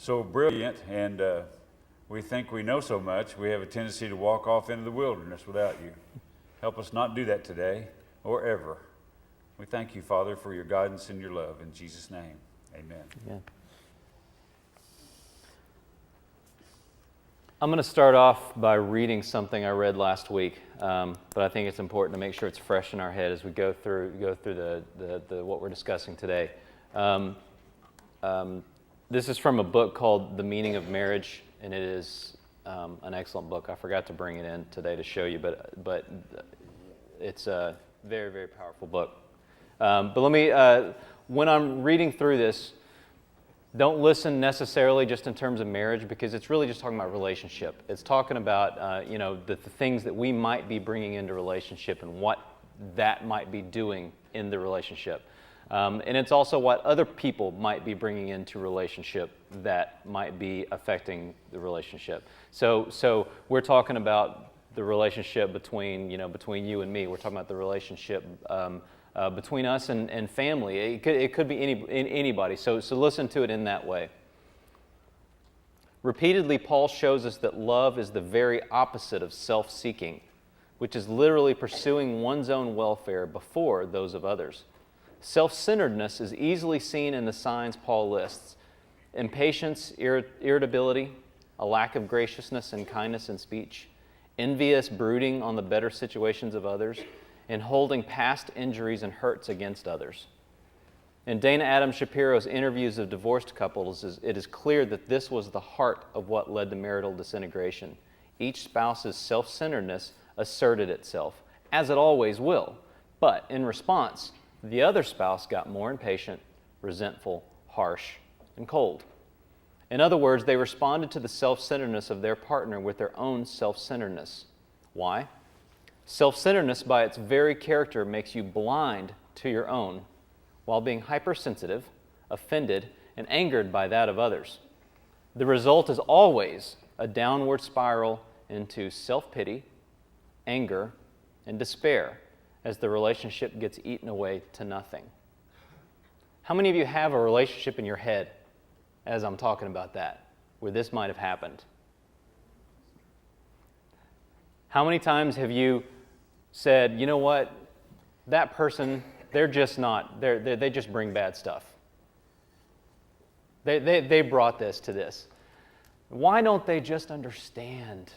so brilliant, and we think we know so much, we have a tendency to walk off into the wilderness without you. Help us not do that today or ever. We thank you, Father, for your guidance and your love. In Jesus' name, amen. Yeah. I'm going to start off by reading something I read last week, but I think it's important to make sure it's fresh in our head as we go through the what we're discussing today. This is from a book called The Meaning of Marriage, and it is an excellent book. I forgot to bring it in today to show you, but it's a very, very powerful book. But let me, when I'm reading through this, don't listen necessarily just in terms of marriage, because it's really just talking about relationship. It's talking about, the things that we might be bringing into relationship and what that might be doing in the relationship. And it's also what other people might be bringing into relationship that might be affecting the relationship. So we're talking about the relationship between you and me. We're talking about the relationship between us and family. It could be anybody. So listen to it in that way. Repeatedly, Paul shows us that love is the very opposite of self-seeking, which is literally pursuing one's own welfare before those of others. Self-centeredness is easily seen in the signs Paul lists: impatience, irritability, a lack of graciousness and kindness in speech, envious brooding on the better situations of others, and holding past injuries and hurts against others. In Dana Adams Shapiro's interviews of divorced couples, it is clear that this was the heart of what led to marital disintegration. Each spouse's self-centeredness asserted itself, as it always will, but in response, the other spouse got more impatient, resentful, harsh, and cold. In other words, they responded to the self-centeredness of their partner with their own self-centeredness. Why? Self-centeredness by its very character makes you blind to your own, while being hypersensitive, offended, and angered by that of others. The result is always a downward spiral into self-pity, anger, and despair as the relationship gets eaten away to nothing. How many of you have a relationship in your head as I'm talking about that, where this might have happened? How many times have you said, you know what, that person, they're just not, they just bring bad stuff. They brought this to this. Why don't they just understand?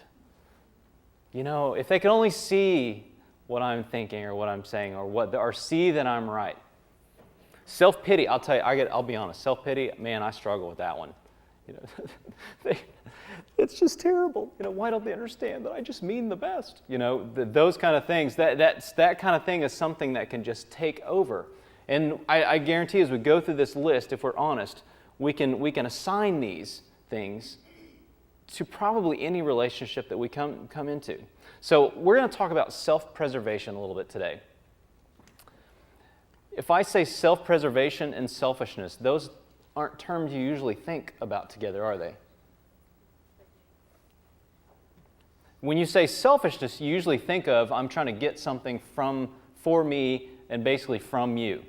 If they could only see what I'm thinking or what I'm saying or see that I'm right. Self-pity, I'll tell you, I'll be honest, self-pity, man, I struggle with that one. It's just terrible. Why don't they understand that I just mean the best? Those kind of things. That kind of thing is something that can just take over. And I guarantee, as we go through this list, if we're honest, we can assign these things to probably any relationship that we come into. So we're going to talk about self-preservation a little bit today. If I say self-preservation and selfishness, those aren't terms you usually think about together, are they? When you say selfishness, you usually think of, I'm trying to get something for me and basically from you.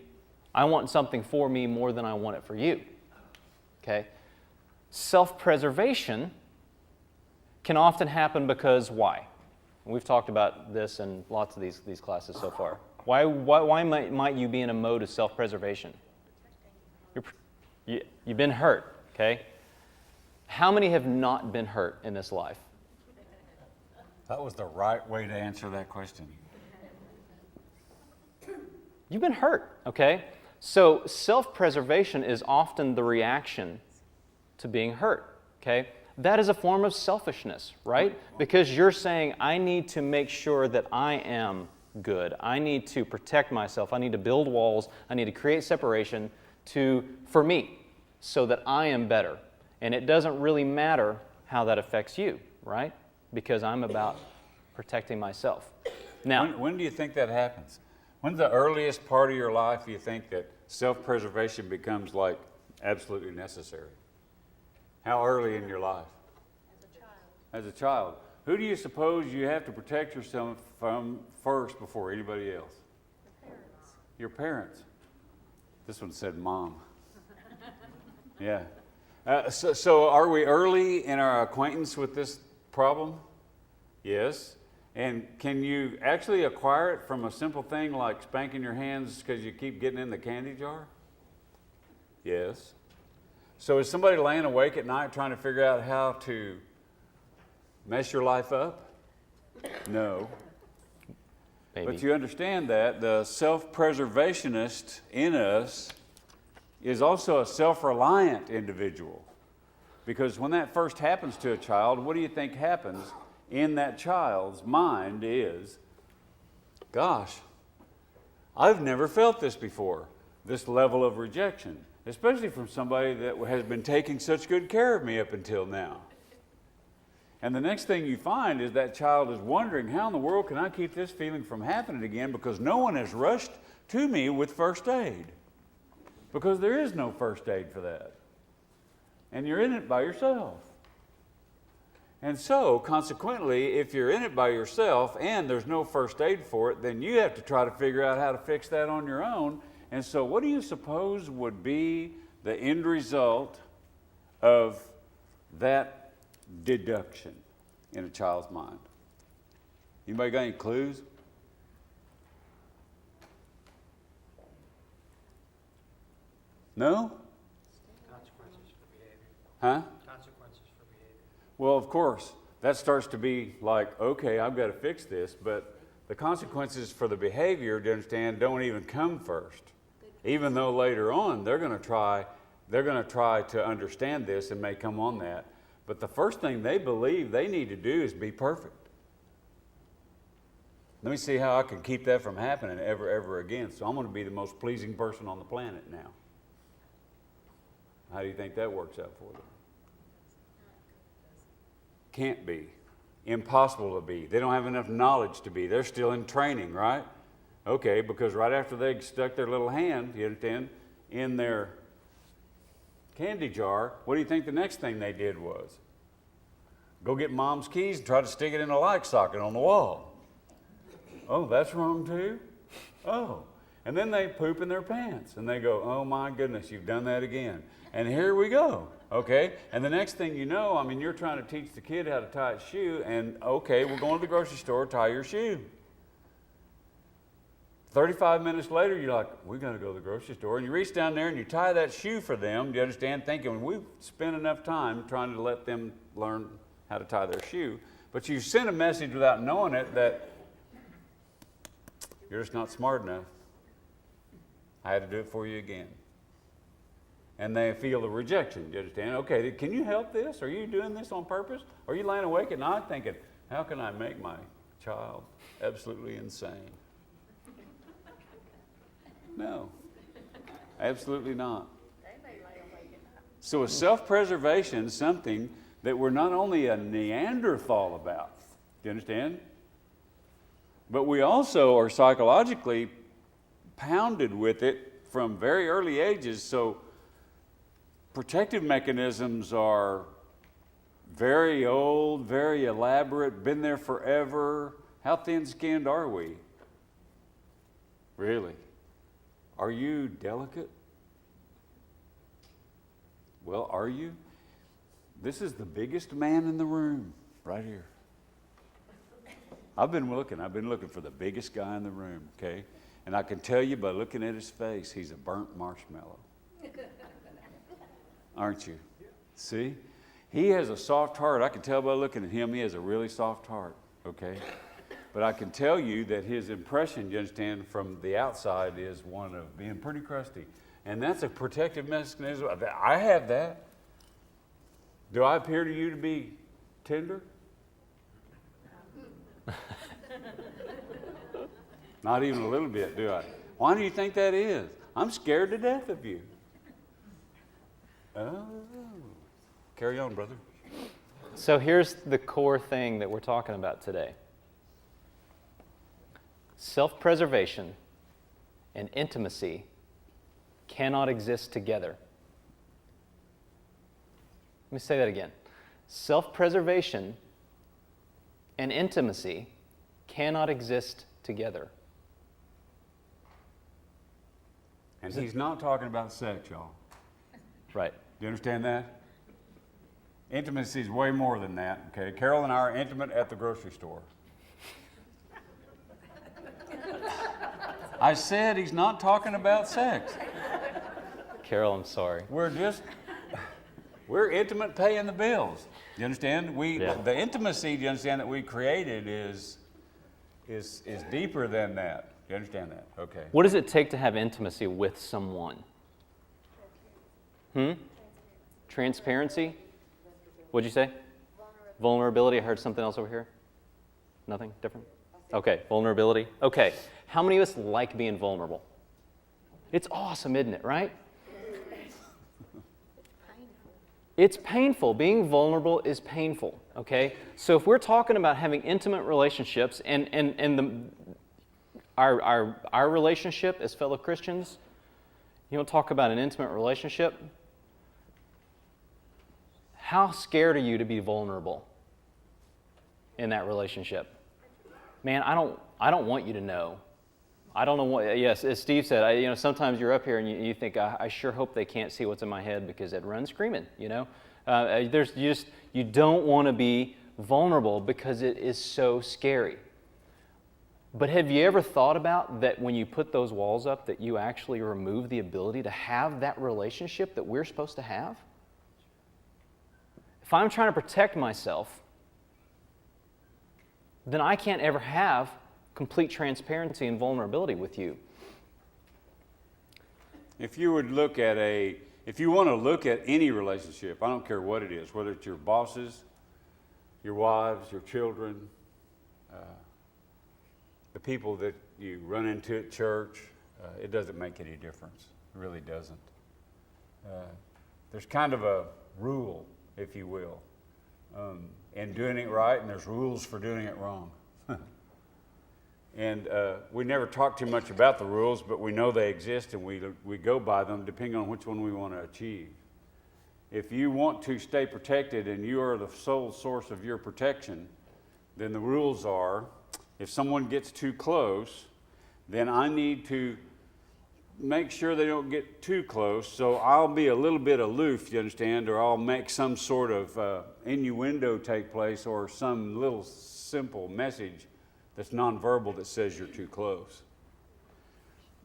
I want something for me more than I want it for you. Okay? Self-preservation can often happen because why? And we've talked about this in lots of these classes so far. Why might you be in a mode of self-preservation? You've been hurt, okay? How many have not been hurt in this life? That was the right way to answer that question. You've been hurt, okay? So self-preservation is often the reaction to being hurt, okay? That is a form of selfishness, right? Because you're saying, I need to make sure that I am good. I need to protect myself. I need to build walls. I need to create separation for me so that I am better. And it doesn't really matter how that affects you, right? Because I'm about protecting myself. Now, when do you think that happens? When's the earliest part of your life you think that self-preservation becomes like absolutely necessary? How early in your life? As a child. Who do you suppose you have to protect yourself from first before anybody else? Your parents. This one said mom. Yeah. So are we early in our acquaintance with this problem? Yes. And can you actually acquire it from a simple thing like spanking your hands because you keep getting in the candy jar? Yes. So is somebody laying awake at night trying to figure out how to mess your life up? No. Maybe. But you understand that the self-preservationist in us is also a self-reliant individual. Because when that first happens to a child, what do you think happens in that child's mind is, gosh, I've never felt this before, this level of rejection, especially from somebody that has been taking such good care of me up until now. And the next thing you find is that child is wondering, how in the world can I keep this feeling from happening again, because no one has rushed to me with first aid. Because there is no first aid for that. And you're in it by yourself. And so, consequently, if you're in it by yourself and there's no first aid for it, then you have to try to figure out how to fix that on your own. And so what do you suppose would be the end result of that deduction in a child's mind? Anybody got any clues? No? Consequences for behavior. Huh? Consequences for behavior. Well, of course, that starts to be like, okay, I've got to fix this, but the consequences for the behavior, do you understand, don't even come first. Even though later on they're going to try to understand this and may come on that. But the first thing they believe they need to do is be perfect. Let me see how I can keep that from happening ever again. So I'm going to be the most pleasing person on the planet now. How do you think that works out for them? Can't be. Impossible to be. They don't have enough knowledge to be. They're still in training, right? Okay, because right after they stuck their little hand, you understand, in their candy jar, what do you think the next thing they did was? Go get mom's keys and try to stick it in a light socket on the wall. Oh, that's wrong too? Oh. And then they poop in their pants and they go, oh my goodness, you've done that again. And here we go, okay? And the next thing you know, I mean, you're trying to teach the kid how to tie his shoe, and okay, we're going to the grocery store, tie your shoe. 35 minutes later, you're like, we got to go to the grocery store. And you reach down there and you tie that shoe for them, do you understand? Thinking, we've spent enough time trying to let them learn how to tie their shoe. But you sent a message without knowing it that you're just not smart enough. I had to do it for you again. And they feel the rejection, do you understand? Okay, can you help this? Are you doing this on purpose? Are you laying awake at night thinking, how can I make my child absolutely insane? No, absolutely not. So is self-preservation something that we're not only a Neanderthal about, do you understand? But we also are psychologically pounded with it from very early ages. So protective mechanisms are very old, very elaborate, been there forever. How thin-skinned are we? Really? Are you delicate? Well, are you? This is the biggest man in the room, right here. I've been looking for the biggest guy in the room, okay? And I can tell you by looking at his face, he's a burnt marshmallow. Aren't you? See? He has a soft heart. I can tell by looking at him, he has a really soft heart, okay? But I can tell you that his impression, you understand, from the outside is one of being pretty crusty. And that's a protective mechanism. I have that. Do I appear to you to be tender? Not even a little bit, do I? Why do you think that is? I'm scared to death of you. Oh. Carry on, brother. So here's the core thing that we're talking about today. Self-preservation and intimacy cannot exist together. Let me say that again. Self-preservation and intimacy cannot exist together. And he's not talking about sex, y'all. Right. Do you understand that? Intimacy is way more than that, okay? Carol and I are intimate at the grocery store. I said he's not talking about sex. Carol, I'm sorry. We're intimate paying the bills. You understand? Yeah. The intimacy, do you understand, that we created is deeper than that. Do you understand that? Okay. What does it take to have intimacy with someone? Transparency? What'd you say? Vulnerability. I heard something else over here. Nothing different? Okay, vulnerability. Okay, how many of us like being vulnerable? It's awesome, isn't it, right? It's painful. Being vulnerable is painful, okay? So if we're talking about having intimate relationships and our relationship as fellow Christians, you don't talk about an intimate relationship. How scared are you to be vulnerable in that relationship? Man, I don't want you to know. I don't know what. Yes, as Steve said, sometimes you're up here and you think, I sure hope they can't see what's in my head because it runs screaming. You don't want to be vulnerable because it is so scary. But have you ever thought about that when you put those walls up, that you actually remove the ability to have that relationship that we're supposed to have? If I'm trying to protect myself, then I can't ever have complete transparency and vulnerability with you. If you want to look at any relationship, I don't care what it is, whether it's your bosses, your wives, your children, the people that you run into at church, it doesn't make any difference. It really doesn't. There's kind of a rule, if you will, in doing it right, and there's rules for doing it wrong. And we never talk too much about the rules, but we know they exist and we go by them depending on which one we want to achieve. If you want to stay protected and you are the sole source of your protection, then the rules are, if someone gets too close, then I need to make sure they don't get too close, so I'll be a little bit aloof, you understand, or I'll make some sort of innuendo take place or some little simple message that's nonverbal that says you're too close.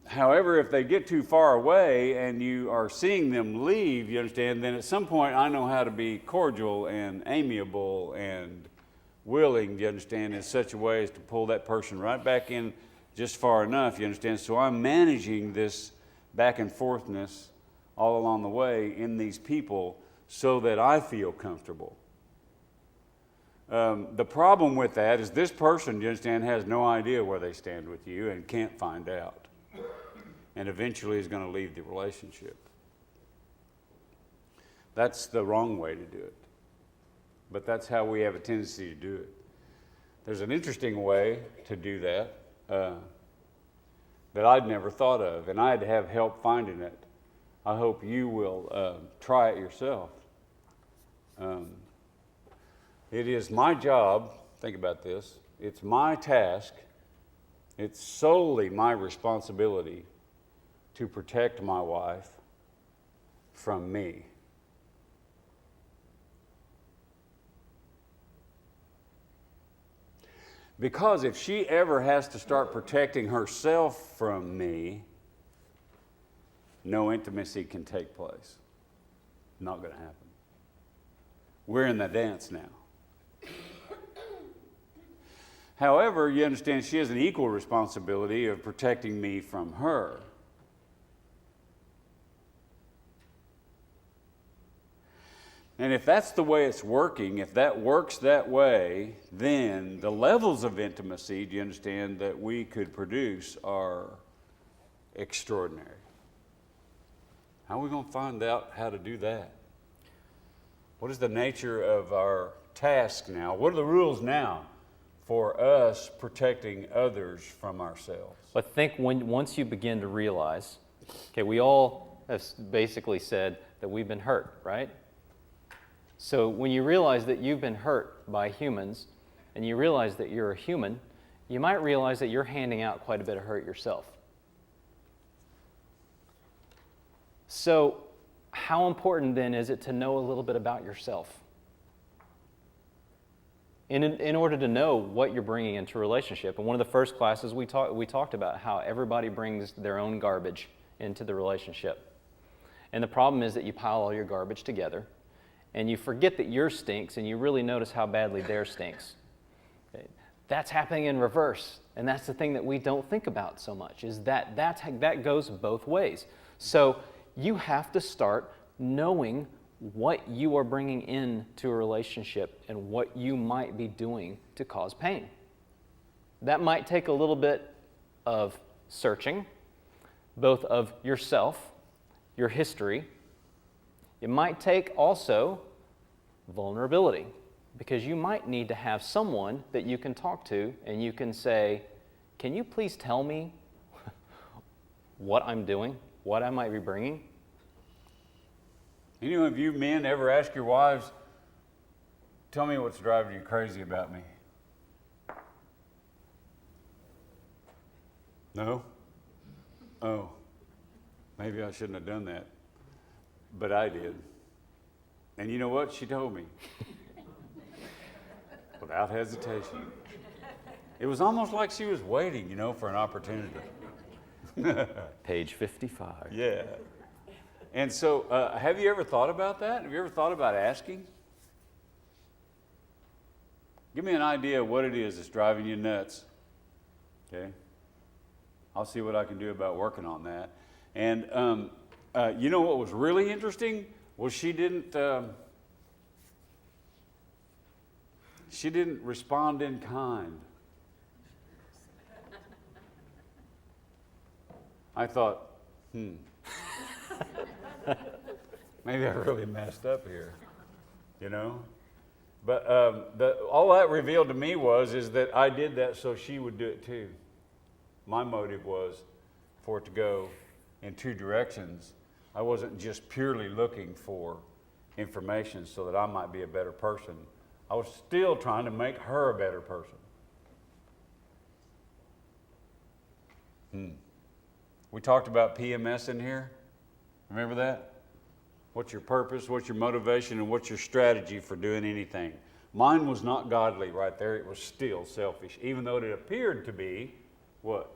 However, if they get too far away and you are seeing them leave, you understand, then at some point I know how to be cordial and amiable and willing, you understand, in such a way as to pull that person right back in just far enough, you understand. So I'm managing this back and forthness all along the way in these people so that I feel comfortable. The problem with that is this person, you understand, has no idea where they stand with you and can't find out. And eventually is going to leave the relationship. That's the wrong way to do it. But that's how we have a tendency to do it. There's an interesting way to do that that I'd never thought of, and I had to have help finding it. I hope you will try it yourself. It is my job, think about this, it's my task, it's solely my responsibility to protect my wife from me. Because if she ever has to start protecting herself from me, no intimacy can take place. Not going to happen. We're in the dance now. However, you understand she has an equal responsibility of protecting me from her. And if that's the way it's working, if that works that way, then the levels of intimacy, do you understand, that we could produce are extraordinary. How are we going to find out how to do that? What is the nature of our task now? What are the rules now for us protecting others from ourselves? I think once you begin to realize, okay, we all have basically said that we've been hurt, right? So when you realize that you've been hurt by humans and you realize that you're a human, you might realize that you're handing out quite a bit of hurt yourself. So how important then is it to know a little bit about yourself? in order to know what you're bringing into a relationship. And one of the first classes we talked about how everybody brings their own garbage into the relationship. And the problem is that you pile all your garbage together and you forget that yours stinks and you really notice how badly theirs stinks. Okay? That's happening in reverse. And that's the thing that we don't think about so much, is that that goes both ways. So you have to start knowing what you are bringing into a relationship and what you might be doing to cause pain. That might take a little bit of searching, both of yourself, your history. It might take also vulnerability, because you might need to have someone that you can talk to and you can say, can you please tell me what I'm doing, what I might be bringing? Any of you men ever ask your wives, tell me what's driving you crazy about me? No? Oh, maybe I shouldn't have done that. But I did. And you know what? She told me. Without hesitation. It was almost like she was waiting, for an opportunity. Page 55. Yeah. And so, have you ever thought about that? Have you ever thought about asking? Give me an idea of what it is that's driving you nuts. Okay? I'll see what I can do about working on that. And you know what was really interesting? Was she didn't respond in kind. I thought, maybe I really messed up here, But all that revealed to me is that I did that so she would do it too. My motive was for it to go in two directions. I wasn't just purely looking for information so that I might be a better person. I was still trying to make her a better person. We talked about PMS in here. Remember that? What's your purpose, what's your motivation, and what's your strategy for doing anything? Mine was not godly right there. It was still selfish, even though it appeared to be, what?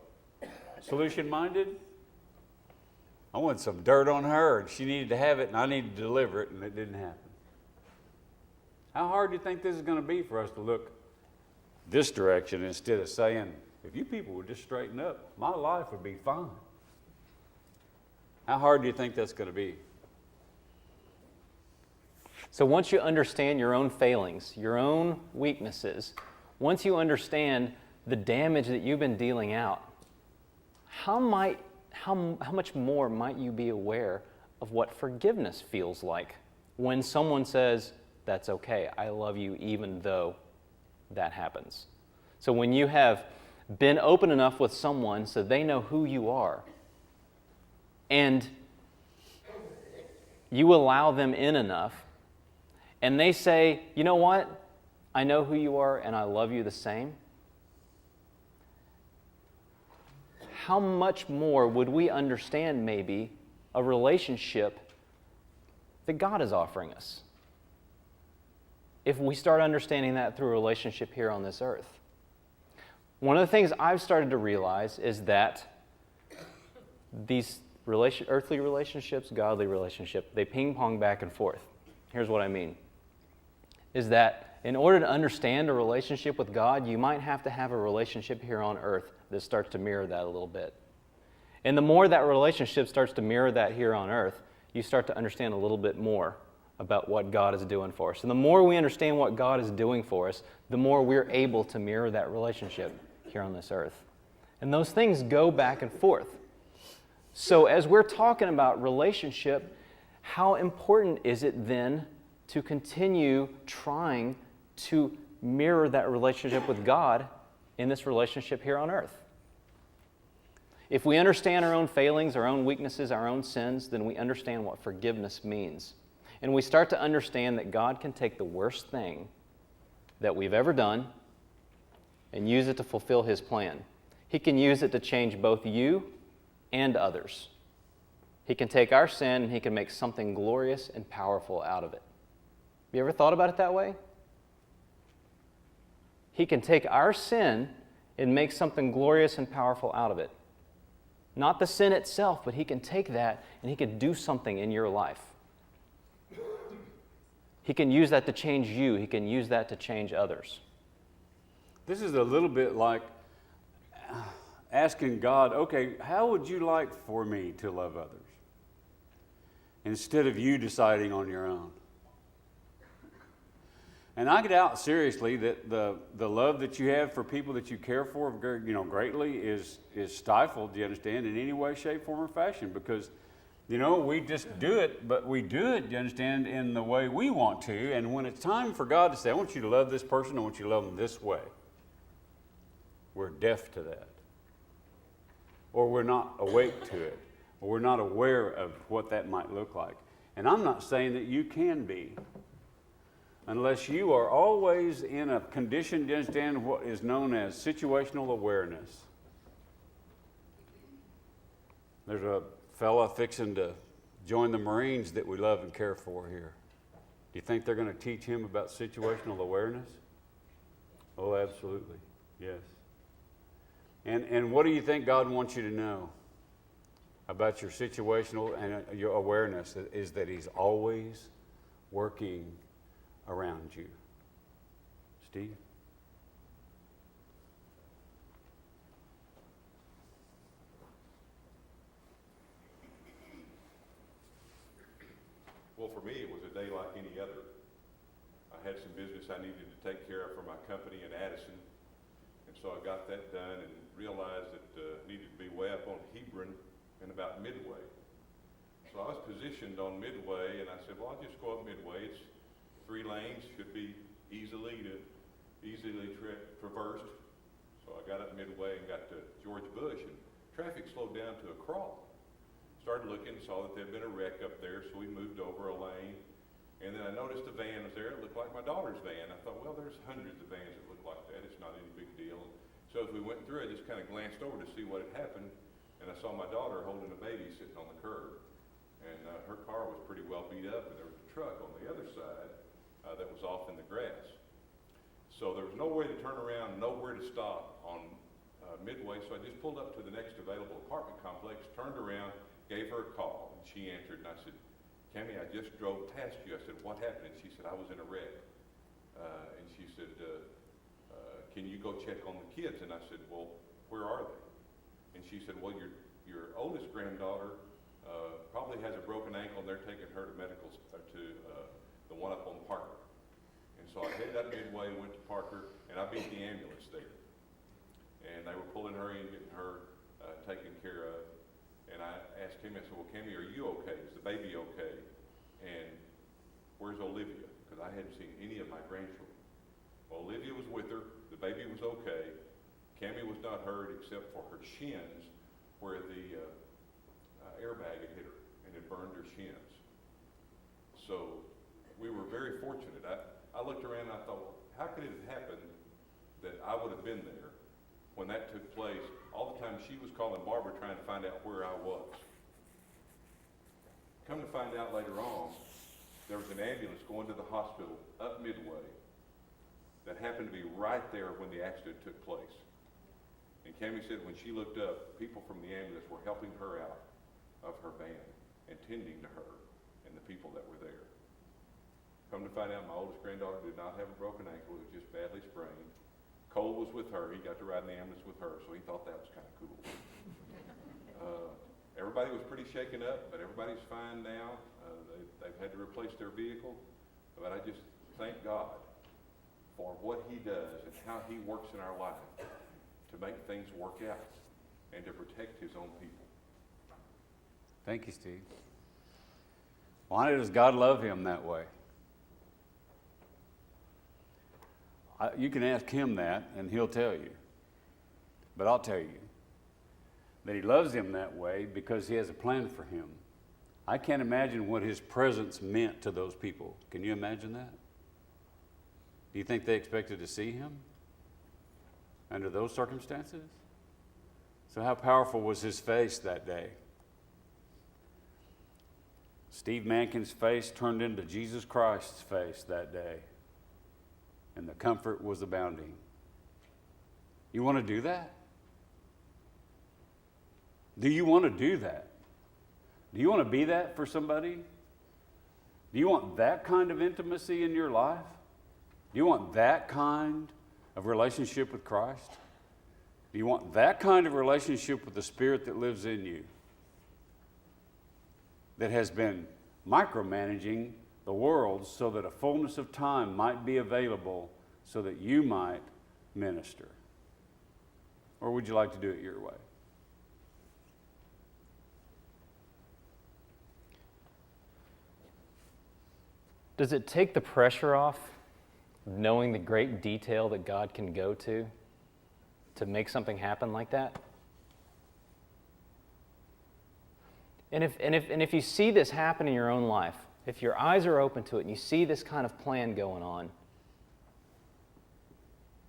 Solution-minded? I wanted some dirt on her, and she needed to have it, and I needed to deliver it, and it didn't happen. How hard do you think this is going to be for us to look this direction instead of saying, if you people would just straighten up, my life would be fine? How hard do you think that's going to be? So once you understand your own failings, your own weaknesses, once you understand the damage that you've been dealing out, how much more might you be aware of what forgiveness feels like when someone says, that's okay, I love you even though that happens. So when you have been open enough with someone so they know who you are, and you allow them in enough, and they say, you know what, I know who you are and I love you the same, how much more would we understand maybe a relationship that God is offering us if we start understanding that through a relationship here on this earth? One of the things I've started to realize is that these earthly relationships, godly relationships, they ping pong back and forth. Here's what I mean. Is that in order to understand a relationship with God, you might have to have a relationship here on earth that starts to mirror that a little bit. And the more that relationship starts to mirror that here on earth, you start to understand a little bit more about what God is doing for us. And the more we understand what God is doing for us, the more we're able to mirror that relationship here on this earth. And those things go back and forth. So as we're talking about relationship, how important is it then to continue trying to mirror that relationship with God in this relationship here on earth? If we understand our own failings, our own weaknesses, our own sins, then we understand what forgiveness means. And we start to understand that God can take the worst thing that we've ever done and use it to fulfill His plan. He can use it to change both you and others. He can take our sin and He can make something glorious and powerful out of it. Have you ever thought about it that way? He can take our sin and make something glorious and powerful out of it. Not the sin itself, but He can take that and He can do something in your life. He can use that to change you. He can use that to change others. This is a little bit like asking God, okay, how would you like for me to love others? Instead of you deciding on your own. And I doubt seriously that the love that you have for people that you care for, greatly is stifled, do you understand, in any way, shape, form, or fashion. Because, we just do it, but we do it, do you understand, in the way we want to. And when it's time for God to say, I want you to love this person, I want you to love them this way, we're deaf to that. Or we're not awake to it. Or we're not aware of what that might look like. And I'm not saying that you can be, unless you are always in a condition to understand what is known as situational awareness. There's a fella fixing to join the Marines that we love and care for here. Do you think they're going to teach him about situational awareness? Oh, absolutely, yes. And what do you think God wants you to know about your situational and your awareness? Is that He's always working around you. Steve? Well, for me, it was a day like any other. I had some business I needed to take care of for my company in Addison, and so I got that done and realized that needed to be way up on Hebron and about Midway. So I was positioned on Midway, and I said, well, I'll just go up Midway. It's 3 lanes, should be easily traversed. So I got up Midway and got to George Bush, and traffic slowed down to a crawl. Started looking, saw that there'd been a wreck up there, so we moved over a lane. And then I noticed a van was there. It looked like my daughter's van. I thought, well, there's hundreds of vans that look like that. It's not any big deal. So as we went through, I just kind of glanced over to see what had happened, and I saw my daughter holding a baby sitting on the curb. And her car was pretty well beat up, and there was a truck on the other side that was off in the grass. So there was no way to turn around, nowhere to stop on Midway, so I just pulled up to the next available apartment complex, turned around, gave her a call, and she answered, and I said, Cammie, I just drove past you. I said, what happened? And she said, I was in a wreck. And she said, can you go check on the kids? And I said, well, where are they? And she said, well, your oldest granddaughter probably has a broken ankle, and they're taking her to the one up on Parker. And so I headed up Midway, went to Parker, and I beat the ambulance there. And they were pulling her in, getting her taken care of. And I asked Cammie, I said, well, Cammie, are you okay? Is the baby okay? And where's Olivia? Because I hadn't seen any of my grandchildren. Well, Olivia was with her. The baby was okay. Cammie was not hurt except for her shins, where the airbag had hit her and had burned her shins. So we were very fortunate. I looked around and I thought, how could it have happened that I would have been there when that took place? All the time she was calling Barbara trying to find out where I was. Come to find out later on, there was an ambulance going to the hospital up Midway that happened to be right there when the accident took place. And Cammie said when she looked up, people from the ambulance were helping her out of her van and tending to her and the people that were there. Come to find out, my oldest granddaughter did not have a broken ankle. It was just badly sprained. Cole was with her. He got to ride in the ambulance with her, so he thought that was kind of cool. Everybody was pretty shaken up, but everybody's fine now. They've had to replace their vehicle. But I just thank God for what He does and how He works in our life to make things work out and to protect His own people. Thank you, Steve. Why does God love him that way? You can ask him that, and he'll tell you. But I'll tell you that he loves him that way because he has a plan for him. I can't imagine what his presence meant to those people. Can you imagine that? Do you think they expected to see him under those circumstances? So how powerful was his face that day? Steve Mankin's face turned into Jesus Christ's face that day. And the comfort was abounding. You want to do that? Do you want to do that? Do you want to be that for somebody? Do you want that kind of intimacy in your life? Do you want that kind of relationship with Christ? Do you want that kind of relationship with the Spirit that lives in you, that has been micromanaging the world so that a fullness of time might be available so that you might minister? Or would you like to do it your way? Does it take the pressure off knowing the great detail that God can go to make something happen like that? And if you see this happen in your own life, if your eyes are open to it and you see this kind of plan going on,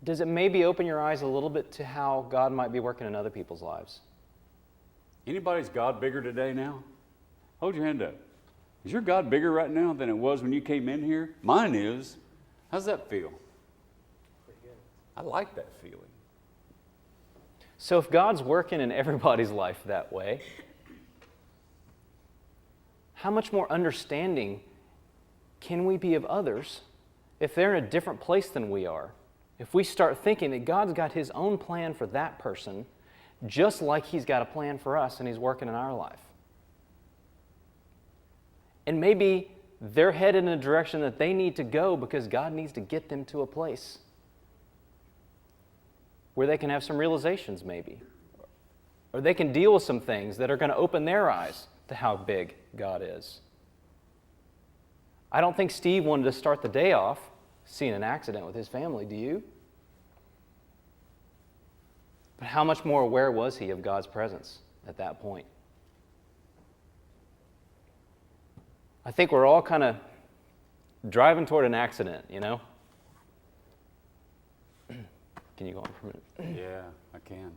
does it maybe open your eyes a little bit to how God might be working in other people's lives? Anybody's God bigger today now? Hold your hand up. Is your God bigger right now than it was when you came in here? Mine is. How's that feel? Pretty good. I like that feeling. So if God's working in everybody's life that way, how much more understanding can we be of others if they're in a different place than we are? If we start thinking that God's got His own plan for that person, just like He's got a plan for us and He's working in our life. And maybe they're headed in a direction that they need to go because God needs to get them to a place where they can have some realizations maybe. Or they can deal with some things that are going to open their eyes to how big God is. I don't think Steve wanted to start the day off seeing an accident with his family, do you? But how much more aware was he of God's presence at that point? I think we're all kind of driving toward an accident, you know? Can you go on for a minute? Yeah, I can.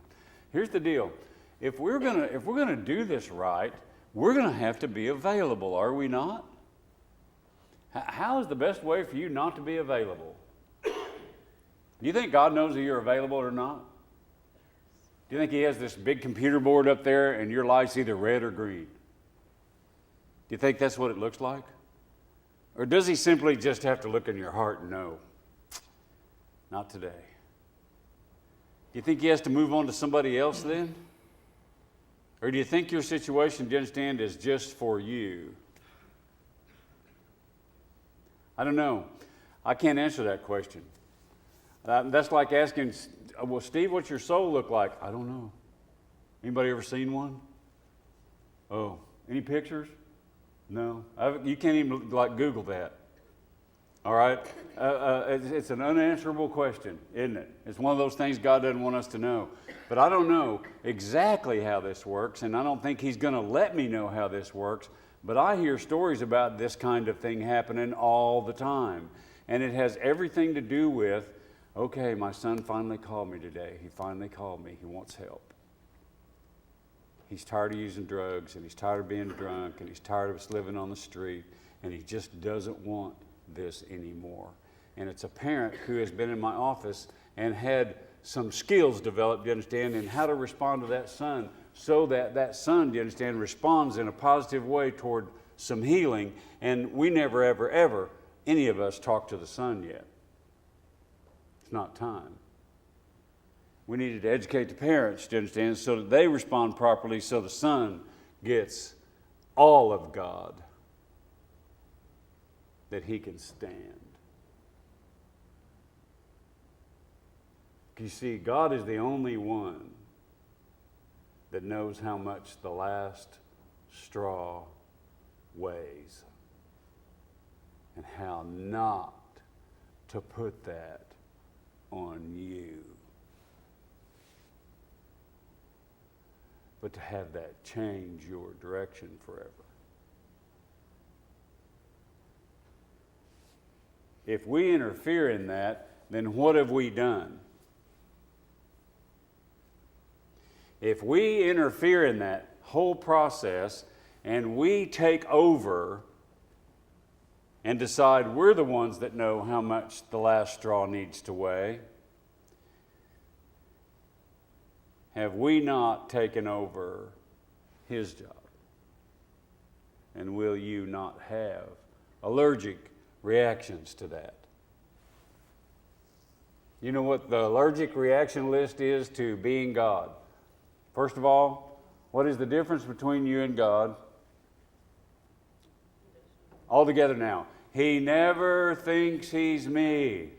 Here's the deal. If we're gonna do this right, we're gonna have to be available, are we not? How is the best way for you not to be available? Do you think God knows that you're available or not? Do you think He has this big computer board up there and your light's either red or green? Do you think that's what it looks like? Or does He simply just have to look in your heart and know, not today? Do you think He has to move on to somebody else then? Or do you think your situation, do you understand, is just for you? I don't know. I can't answer that question. That's like asking, well, Steve, what's your soul look like? I don't know. Anybody ever seen one? Oh, any pictures? No. You can't even Google that. All right? It's an unanswerable question, isn't it? It's one of those things God doesn't want us to know. But I don't know exactly how this works, and I don't think He's going to let me know how this works. But I hear stories about this kind of thing happening all the time. And it has everything to do with, okay, my son finally called me today. He finally called me. He wants help. He's tired of using drugs, and he's tired of being drunk, and he's tired of us living on the street, and he just doesn't want this anymore. And it's a parent who has been in my office and had some skills developed, you understand, in how to respond to that son, so that that son, you understand, responds in a positive way toward some healing. And we never, ever, ever, any of us talk to the son yet. It's not time. We needed to educate the parents, do you understand, so that they respond properly, so the son gets all of God that he can stand. You see, God is the only one that knows how much the last straw weighs and how not to put that on you, but to have that change your direction forever. If we interfere in that, then what have we done? If we interfere in that whole process and we take over and decide we're the ones that know how much the last straw needs to weigh, have we not taken over his job? And will you not have allergic reactions to that? You know what the allergic reaction list is to being God? First of all, what is the difference between you and God? All together now. He never thinks he's me.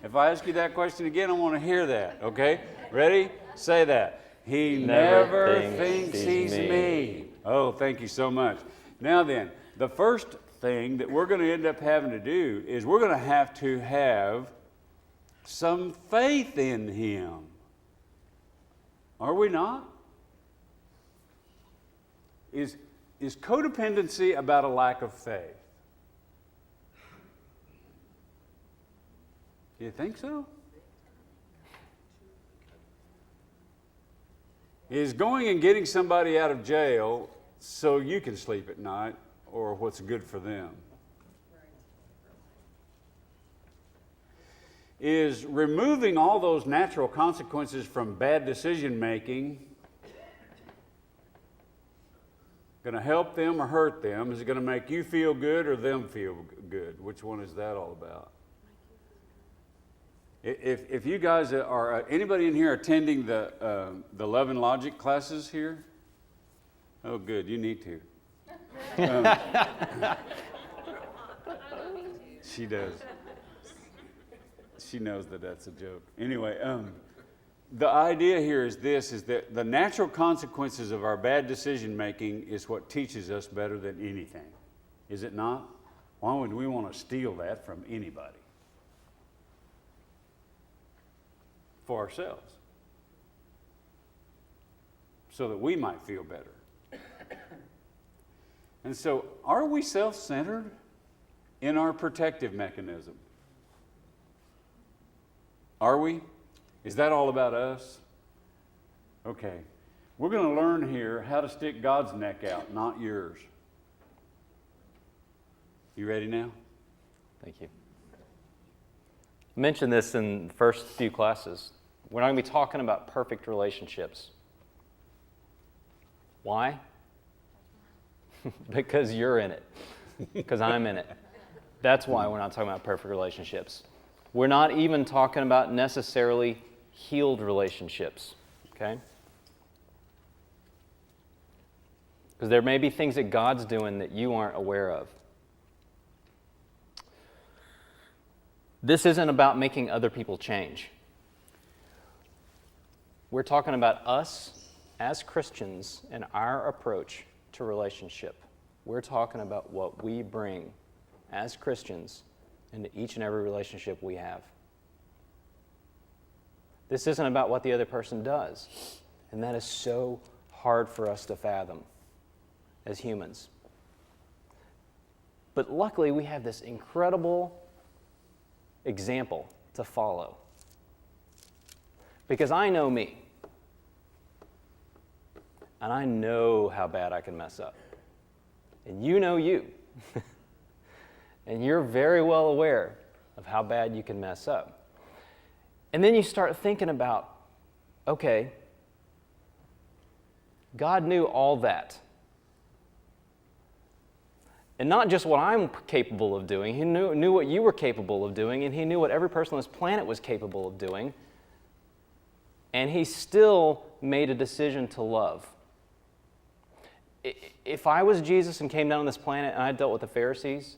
If I ask you that question again, I want to hear that, okay? Ready? Say that. He never thinks he's me. Oh, thank you so much. Now then, the first thing that we're going to end up having to do is we're going to have some faith in him. Are we not? Is codependency about a lack of faith? Do you think so? Is going and getting somebody out of jail so you can sleep at night, or what's good for them? Is removing all those natural consequences from bad decision making going to help them or hurt them? Is it going to make you feel good or them feel good? Which one is that all about? If you guys are, anybody in here attending the Love and Logic classes here? Oh, good, you need to. She does. She knows that that's a joke. Anyway, the idea here is this, is that the natural consequences of our bad decision making is what teaches us better than anything. Is it not? Why would we want to steal that from anybody? For ourselves. So that we might feel better. And so, are we self-centered in our protective mechanism? Are we? Is that all about us? Okay. We're going to learn here how to stick God's neck out, not yours. You ready now? Thank you. I mentioned this in the first few classes. We're not going to be talking about perfect relationships. Why? Because you're in it. Because I'm in it. That's why we're not talking about perfect relationships. We're not even talking about necessarily healed relationships. Okay? Because there may be things that God's doing that you aren't aware of. This isn't about making other people change. We're talking about us as Christians and our approach to relationship. We're talking about what we bring as Christians into each and every relationship we have. This isn't about what the other person does. And that is so hard for us to fathom as humans. But luckily, we have this incredible example to follow. Because I know me. And I know how bad I can mess up. And you know you. And you're very well aware of how bad you can mess up. And then you start thinking about, okay, God knew all that. And not just what I'm capable of doing. He knew what you were capable of doing, and He knew what every person on this planet was capable of doing. And He still made a decision to love. If I was Jesus and came down on this planet and I dealt with the Pharisees,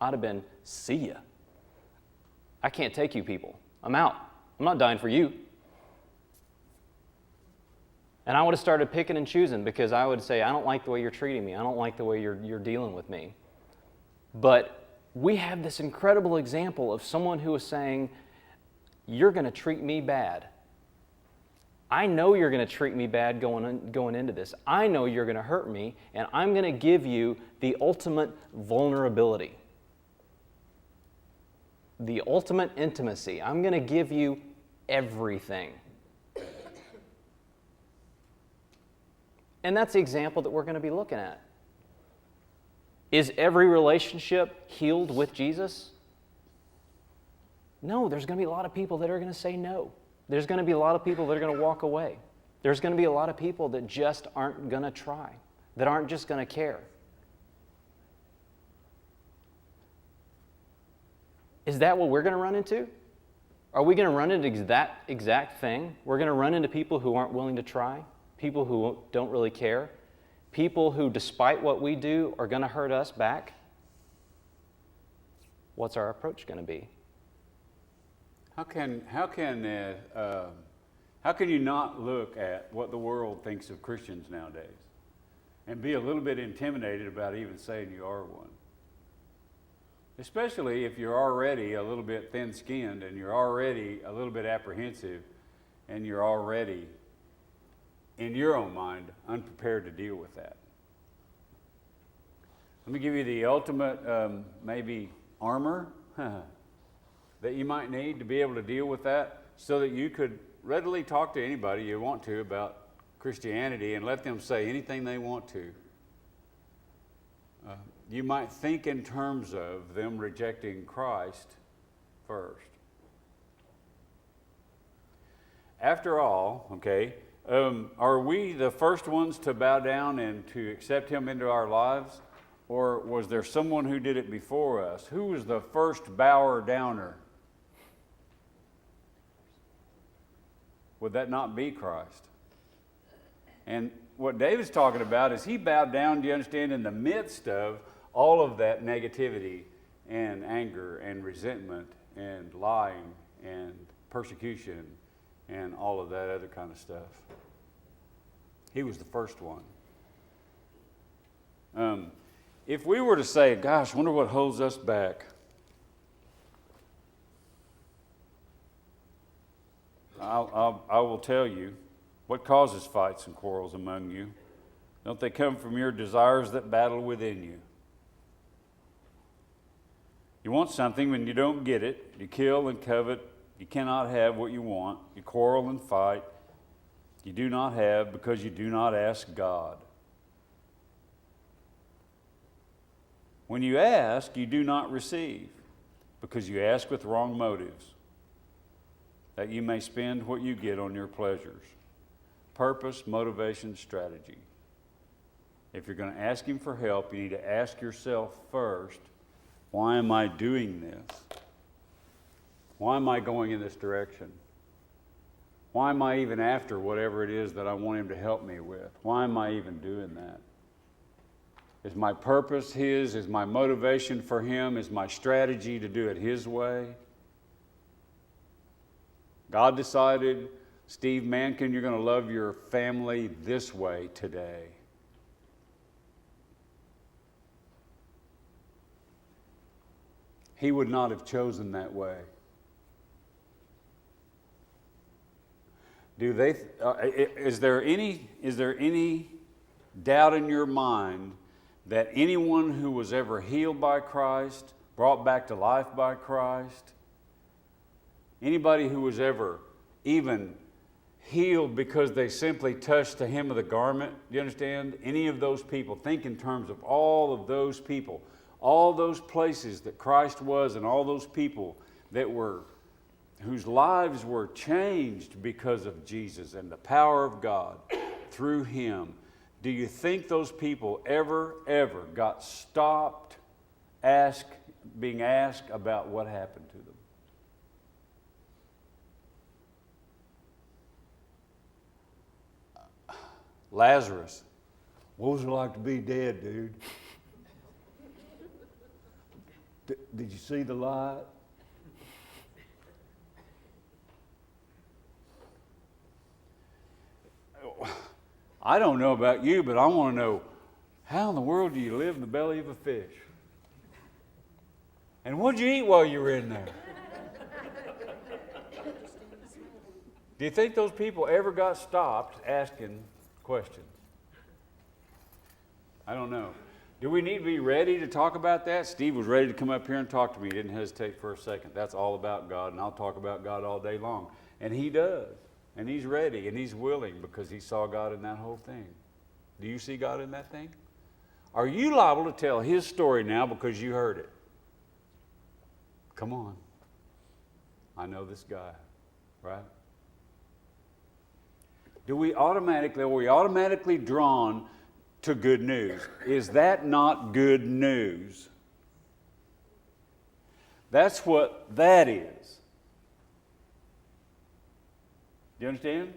I'd have been, see ya. I can't take you people. I'm out. I'm not dying for you. And I would have started picking and choosing because I would say, I don't like the way you're treating me. I don't like the way you're dealing with me. But we have this incredible example of someone who is saying, you're going to treat me bad. I know you're going to treat me bad going into this. I know you're going to hurt me, and I'm going to give you the ultimate vulnerability. The ultimate intimacy. I'm going to give you everything. And that's the example that we're going to be looking at. Is every relationship healed with Jesus? No, there's going to be a lot of people that are going to say no. There's going to be a lot of people that are going to walk away. There's going to be a lot of people that just aren't going to try, that aren't just going to care. Is that what we're going to run into? Are we going to run into that exact thing? We're going to run into people who aren't willing to try, people who don't really care, people who, despite what we do, are going to hurt us back? What's our approach going to be? How can you not look at what the world thinks of Christians nowadays and be a little bit intimidated about even saying you are one? Especially if you're already a little bit thin-skinned and you're already a little bit apprehensive and you're already, in your own mind, unprepared to deal with that. Let me give you the ultimate, maybe, armor that you might need to be able to deal with that so that you could readily talk to anybody you want to about Christianity and let them say anything they want to. You might think in terms of them rejecting Christ first. After all, okay, are we the first ones to bow down and to accept Him into our lives? Or was there someone who did it before us? Who was the first bower downer? Would that not be Christ? And what David's talking about is he bowed down, do you understand, in the midst of all of that negativity and anger and resentment and lying and persecution and all of that other kind of stuff. He was the first one. If we were to say, gosh, I wonder what holds us back. I will tell you what causes fights and quarrels among you. Don't they come from your desires that battle within you? You want something when you don't get it. You kill and covet. You cannot have what you want. You quarrel and fight. You do not have because you do not ask God. When you ask, you do not receive because you ask with wrong motives, that you may spend what you get on your pleasures. Purpose, motivation, strategy. If you're going to ask Him for help, you need to ask yourself first, why am I doing this? Why am I going in this direction? Why am I even after whatever it is that I want Him to help me with? Why am I even doing that? Is my purpose His? Is my motivation for Him? Is my strategy to do it His way? God decided, Steve Mankin, you're going to love your family this way today. He would not have chosen that way. Is there any doubt in your mind that anyone who was ever healed by Christ, brought back to life by Christ, anybody who was ever even healed because they simply touched the hem of the garment, do you understand? Any of those people, think in terms of all of those people, all those places that Christ was and all those people that whose lives were changed because of Jesus and the power of God through Him. Do you think those people ever got stopped being asked about what happened to them? Lazarus, what was it like to be dead, dude? Did you see the light? I don't know about you, but I want to know, how in the world do you live in the belly of a fish? And what'd you eat while you were in there? Do you think those people ever got stopped asking questions? I don't know. Do we need to be ready to talk about that? Steve was ready to come up here and talk to me. He didn't hesitate for a second. That's all about God, and I'll talk about God all day long. And he does. And he's ready, and he's willing because he saw God in that whole thing. Do you see God in that thing? Are you liable to tell his story now because you heard it? Come on. I know this guy, right? Are we automatically drawn to good news? Is that not good news? That's what that is. Do you understand?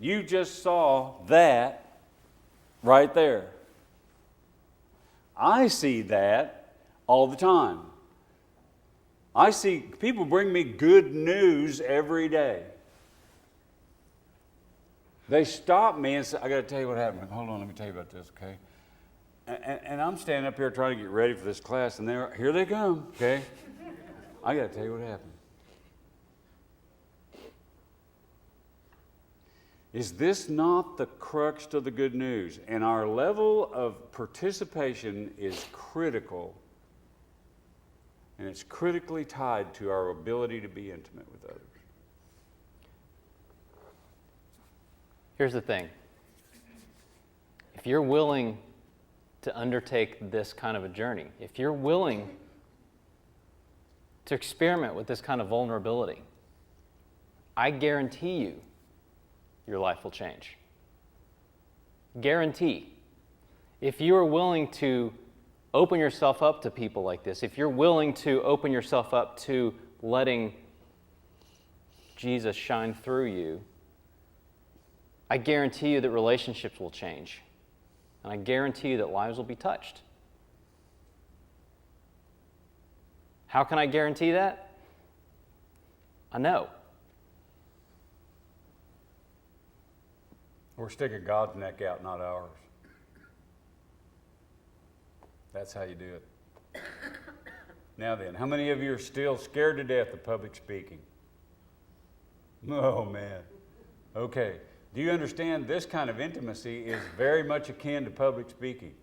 You just saw that right there. I see that all the time. I see people bring me good news every day. They stop me and say, I got to tell you what happened. Hold on, let me tell you about this, okay? And I'm standing up here trying to get ready for this class, and here they come, okay? I got to tell you what happened. Is this not the crux to the good news? And our level of participation is critical, and it's critically tied to our ability to be intimate with others. Here's the thing. If you're willing to undertake this kind of a journey, if you're willing to experiment with this kind of vulnerability, I guarantee you your life will change. Guarantee. If you are willing to open yourself up to people like this, if you're willing to open yourself up to letting Jesus shine through you, I guarantee you that relationships will change. And I guarantee you that lives will be touched. How can I guarantee that? I know. We're sticking God's neck out, not ours. That's how you do it. Now then, how many of you are still scared to death of public speaking? Oh, man. Okay. Do you understand this kind of intimacy is very much akin to public speaking?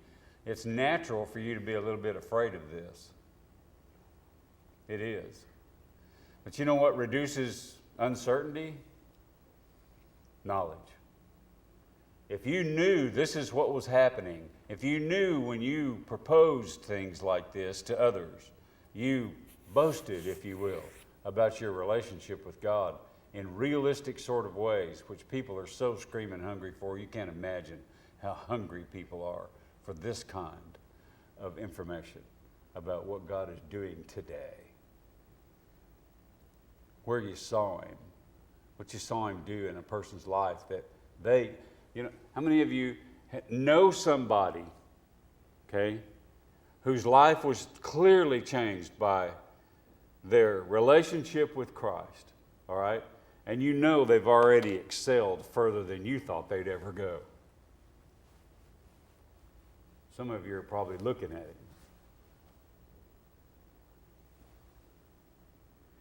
It's natural for you to be a little bit afraid of this. It is. But you know what reduces uncertainty? Knowledge. If you knew this is what was happening, if you knew when you proposed things like this to others, you boasted, if you will, about your relationship with God in realistic sort of ways, which people are so screaming hungry for, you can't imagine how hungry people are for this kind of information about what God is doing today. Where you saw Him, what you saw Him do in a person's life, that they, how many of you know somebody, okay, whose life was clearly changed by their relationship with Christ, all right? And you know they've already excelled further than you thought they'd ever go. Some of you are probably looking at it.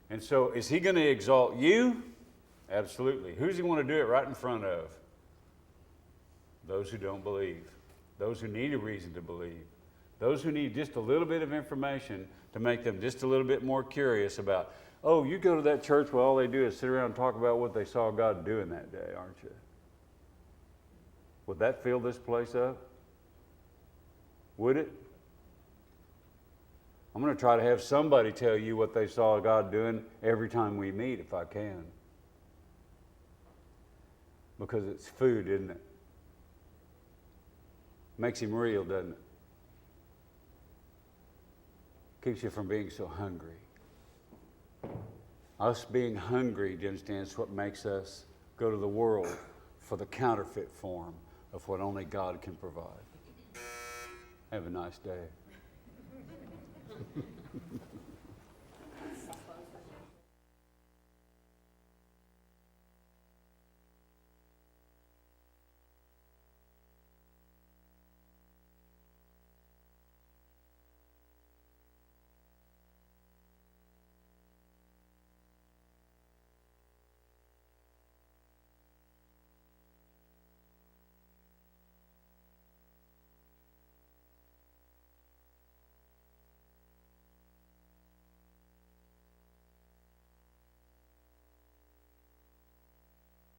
And so, is He going to exalt you? Absolutely. Who's He want to do it right in front of? Those who don't believe. Those who need a reason to believe. Those who need just a little bit of information to make them just a little bit more curious about, oh, you go to that church where all they do is sit around and talk about what they saw God doing that day, aren't you? Would that fill this place up? Would it? I'm going to try to have somebody tell you what they saw God doing every time we meet, if I can. Because it's food, isn't it? Makes Him real, doesn't it? Keeps you from being so hungry. Us being hungry, do you understand, is what makes us go to the world for the counterfeit form of what only God can provide. Have a nice day.